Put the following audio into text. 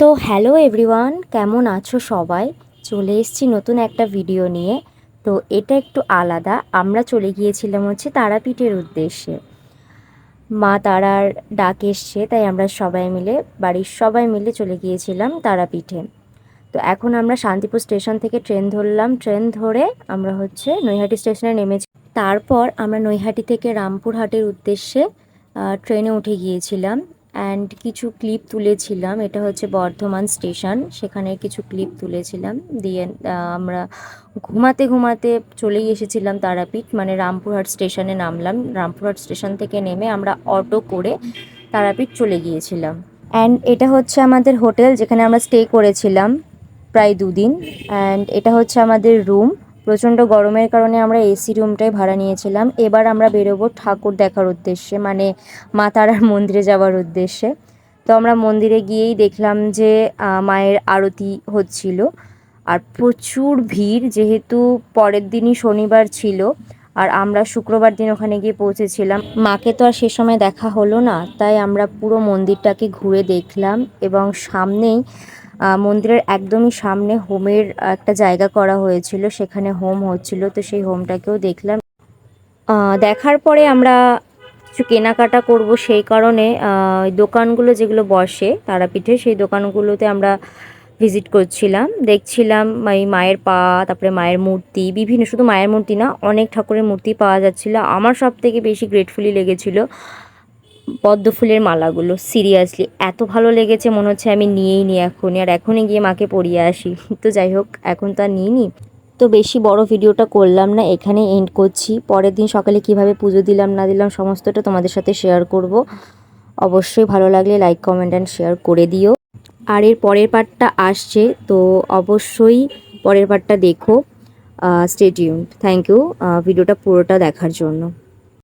তো hello everyone, কেমন আছো সবাই? চলে এসেছি নতুন একটা ভিডিও নিয়ে। তো এটা একটু আলাদা, আমরা চলে গিয়েছিলাম হচ্ছে তারাপীঠের উদ্দেশ্যে। মা তারার ডাক এসছে, তাই আমরা সবাই মিলে, বাড়ির সবাই মিলে চলে গিয়েছিলাম তারাপীঠে। তো এখন আমরা শান্তিপুর স্টেশন থেকে ট্রেন ধরলাম, ট্রেন ধরে আমরা হচ্ছে নৈহাটি স্টেশনে নেমেছি। তারপর আমরা নৈহাটি থেকে রামপুরহাটের উদ্দেশ্যে ট্রেনে উঠে গিয়েছিলাম অ্যান্ড কিছু ক্লিপ তুলেছিলাম। এটা হচ্ছে বর্ধমান স্টেশন, সেখানে কিছু ক্লিপ তুলেছিলাম। দিয়ে আমরা ঘুমাতে ঘুমাতে চলেই এসেছিলাম তারাপীঠ, মানে রামপুরহাট স্টেশনে নামলাম। রামপুরহাট স্টেশন থেকে নেমে আমরা অটো করে তারাপীঠ চলে গিয়েছিলাম। অ্যান্ড এটা হচ্ছে আমাদের হোটেল, যেখানে আমরা স্টে করেছিলাম প্রায় 2 দিন। অ্যান্ড এটা হচ্ছে আমাদের রুম। প্রচণ্ড গরমের কারণে আমরা এসি রুমটাই ভাড়া নিয়েছিলাম। এবার আমরা বেরোবো ঠাকুর দেখার উদ্দেশ্যে, মানে মা তারার মন্দিরে যাওয়ার উদ্দেশ্যে। তো আমরা মন্দিরে গিয়েই দেখলাম যে মায়ের আরতি হচ্ছিল। আর প্রচুর ভিড়, যেহেতু পরের দিনই শনিবার ছিল আর আমরা শুক্রবার দিন ওখানে গিয়ে পৌঁছেছিলাম। মাকে তো আর সে সময় দেখা হলো না, তাই আমরা পুরো মন্দিরটাকে ঘুরে দেখলাম। এবং সামনেই মন্দিরের একদমই সামনে হোমের একটা জায়গা করা হয়েছিল, সেখানে হোম হচ্ছিল, তো সেই হোমটাকেও দেখলাম। দেখার পরে আমরা কিছু কেনাকাটা করব, সেই কারণে দোকানগুলো যেগুলো বসে তারাপীঠে, সেই দোকানগুলোতে আমরা ভিজিট করছিলাম, দেখছিলাম এই মায়ের পা, তারপরে মায়ের মূর্তি, বিভিন্ন, শুধু মায়ের মূর্তি না, অনেক ঠাকুরের মূর্তি পাওয়া যাচ্ছিল। আমার সব থেকে বেশি গ্রেটফুলি লেগেছিল পদ্ম ফুলের মালাগুলো। সিরিয়াসলি এত ভালো লেগেছে, মনে হচ্ছে আমি নিয়েই নিই এখনই, আর এখনই গিয়ে মাকে পরিয়ে আসি। তো যাই হোক, এখন তো আর নিইনি। তো বেশি বড় ভিডিওটা করলাম না, এখানে এন্ড করছি। পরের দিন সকালে কিভাবে পুজো দিলাম না দিলাম সমস্তটা তোমাদের সাথে শেয়ার করব। অবশ্যই ভালো লাগলে লাইক, কমেন্ট অ্যান্ড শেয়ার করে দিও। আর এর পরের পার্টটা আসছে, তো অবশ্যই পরের পার্টটা দেখো। Stay tuned. থ্যাংক ইউ ভিডিওটা পুরোটা দেখার জন্য।